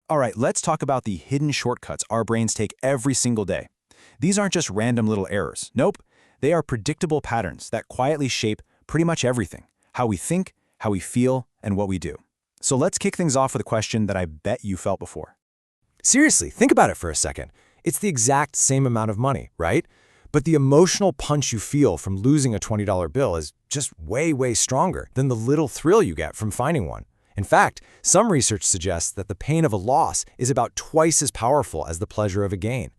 All right, let's talk about the hidden shortcuts our brains take every single day. These aren't just random little errors. Nope, they are predictable patterns that quietly shape pretty much everything: how we think, how we feel, and what we do. So let's kick things off with a question that I bet you felt before. Seriously, think about it for a second. It's the exact same amount of money, right? But the emotional punch you feel from losing a $20 bill is just way, way stronger than the little thrill you get from finding one. In fact, some research suggests that the pain of a loss is about twice as powerful as the pleasure of a gain.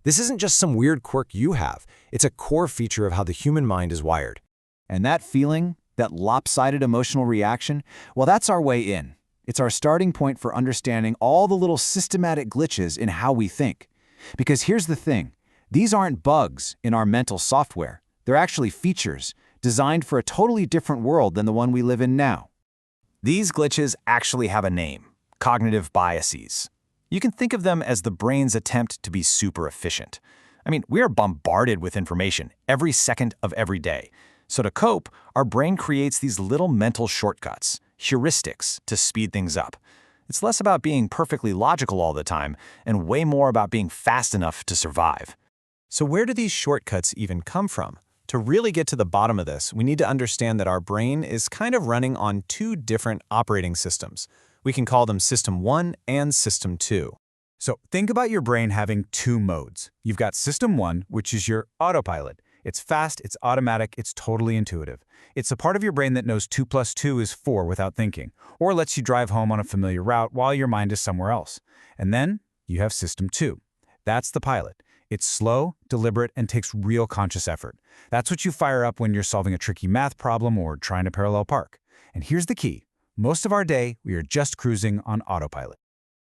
This isn't just some weird quirk you have. It's a core feature of how the human mind is wired. And that feeling, that lopsided emotional reaction, well, that's our way in. It's our starting point for understanding all the little systematic glitches in how we think. Because here's the thing, these aren't bugs in our mental software. They're actually features designed for a totally different world than the one we live in now. These glitches actually have a name: cognitive biases. You can think of them as the brain's attempt to be super efficient. I mean, we are bombarded with information every second of every day. So to cope, our brain creates these little mental shortcuts, heuristics, to speed things up. It's less about being perfectly logical all the time and way more about being fast enough to survive. So where do these shortcuts even come from? To really get to the bottom of this, we need to understand that our brain is kind of running on two different operating systems. We can call them System 1 and System 2. So think about your brain having two modes. You've got System 1, which is your autopilot. It's fast, it's automatic, it's totally intuitive. It's the part of your brain that knows 2 plus 2 is 4 without thinking, or lets you drive home on a familiar route while your mind is somewhere else. And then you have System 2. That's the pilot. It's slow, deliberate, and takes real conscious effort. That's what you fire up when you're solving a tricky math problem or trying to parallel park. And here's the key. Most of our day, we are just cruising on autopilot.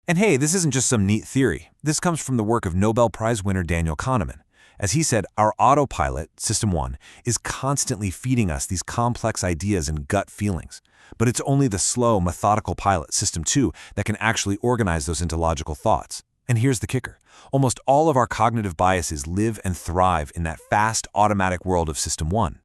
And hey, this isn't just some neat theory. This comes from the work of Nobel Prize winner Daniel Kahneman. As he said, our autopilot, System 1, is constantly feeding us these complex ideas and gut feelings. But it's only the slow, methodical pilot, System 2, that can actually organize those into logical thoughts. And here's the kicker. Almost all of our cognitive biases live and thrive in that fast, automatic world of System 1.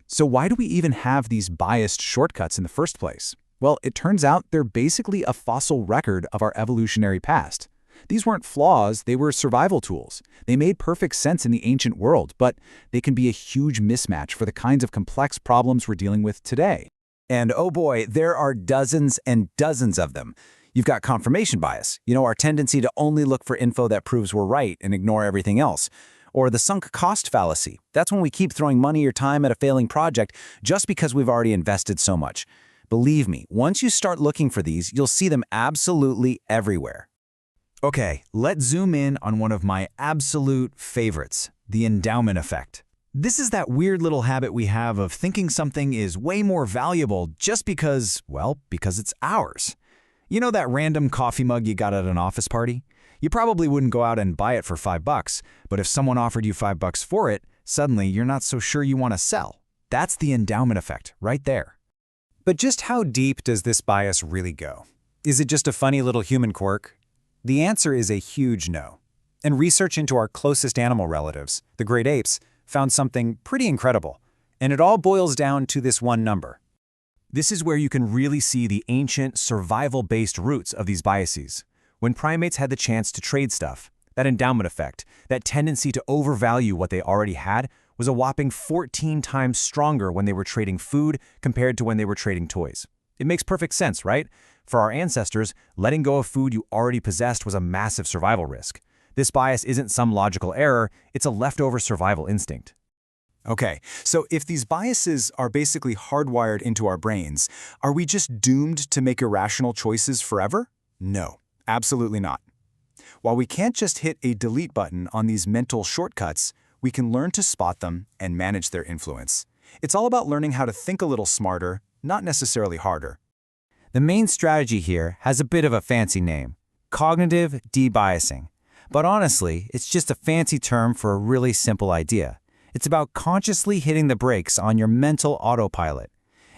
So why do we even have these biased shortcuts in the first place? Well, it turns out they're basically a fossil record of our evolutionary past. These weren't flaws, they were survival tools. They made perfect sense in the ancient world, but they can be a huge mismatch for the kinds of complex problems we're dealing with today. And oh boy, there are dozens and dozens of them. You've got confirmation bias, our tendency to only look for info that proves we're right and ignore everything else. Or the sunk cost fallacy. That's when we keep throwing money or time at a failing project just because we've already invested so much. Believe me, once you start looking for these, you'll see them absolutely everywhere. Okay, let's zoom in on one of my absolute favorites, the endowment effect. This is that weird little habit we have of thinking something is way more valuable just because it's ours. You know that random coffee mug you got at an office party? You probably wouldn't go out and buy it for $5, but if someone offered you $5 for it, suddenly you're not so sure you want to sell. That's the endowment effect right there. But just how deep does this bias really go? Is it just a funny little human quirk? The answer is a huge no. And research into our closest animal relatives, the great apes, found something pretty incredible. And it all boils down to this one number. This is where you can really see the ancient, survival-based roots of these biases. When primates had the chance to trade stuff, that endowment effect, that tendency to overvalue what they already had, was a whopping 14 times stronger when they were trading food compared to when they were trading toys. It makes perfect sense, right? For our ancestors, letting go of food you already possessed was a massive survival risk. This bias isn't some logical error, it's a leftover survival instinct. Okay, so if these biases are basically hardwired into our brains, are we just doomed to make irrational choices forever? No, absolutely not. While we can't just hit a delete button on these mental shortcuts, we can learn to spot them and manage their influence. It's all about learning how to think a little smarter, not necessarily harder. The main strategy here has a bit of a fancy name: cognitive debiasing. But honestly, it's just a fancy term for a really simple idea. It's about consciously hitting the brakes on your mental autopilot.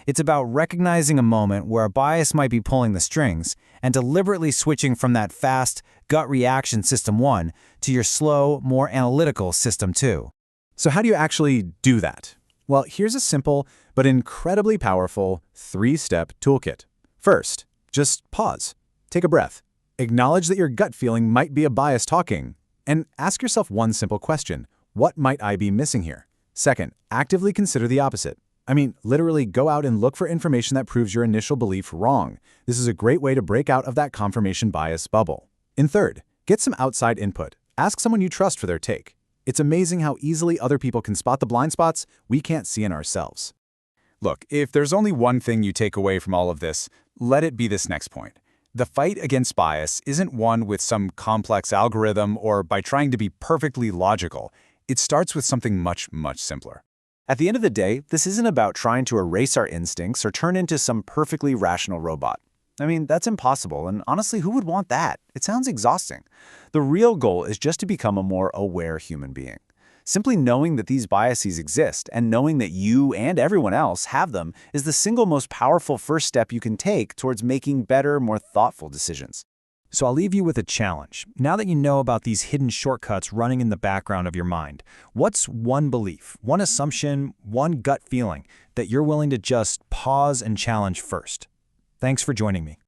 It's about recognizing a moment where a bias might be pulling the strings and deliberately switching from that fast, gut reaction System 1 to your slow, more analytical System 2. So how do you actually do that? Well, here's a simple but incredibly powerful 3-step toolkit. First, just pause. Take a breath. Acknowledge that your gut feeling might be a bias talking, and ask yourself one simple question: what might I be missing here? Second, actively consider the opposite. I mean, literally go out and look for information that proves your initial belief wrong. This is a great way to break out of that confirmation bias bubble. And third, get some outside input. Ask someone you trust for their take. It's amazing how easily other people can spot the blind spots we can't see in ourselves. Look, if there's only one thing you take away from all of this, let it be this next point. The fight against bias isn't won with some complex algorithm or by trying to be perfectly logical. It starts with something much, much simpler. At the end of the day, this isn't about trying to erase our instincts or turn into some perfectly rational robot. I mean, that's impossible, and honestly, who would want that? It sounds exhausting. The real goal is just to become a more aware human being. Simply knowing that these biases exist and knowing that you and everyone else have them is the single most powerful first step you can take towards making better, more thoughtful decisions. So I'll leave you with a challenge. Now that you know about these hidden shortcuts running in the background of your mind, what's one belief, one assumption, one gut feeling that you're willing to just pause and challenge first? Thanks for joining me.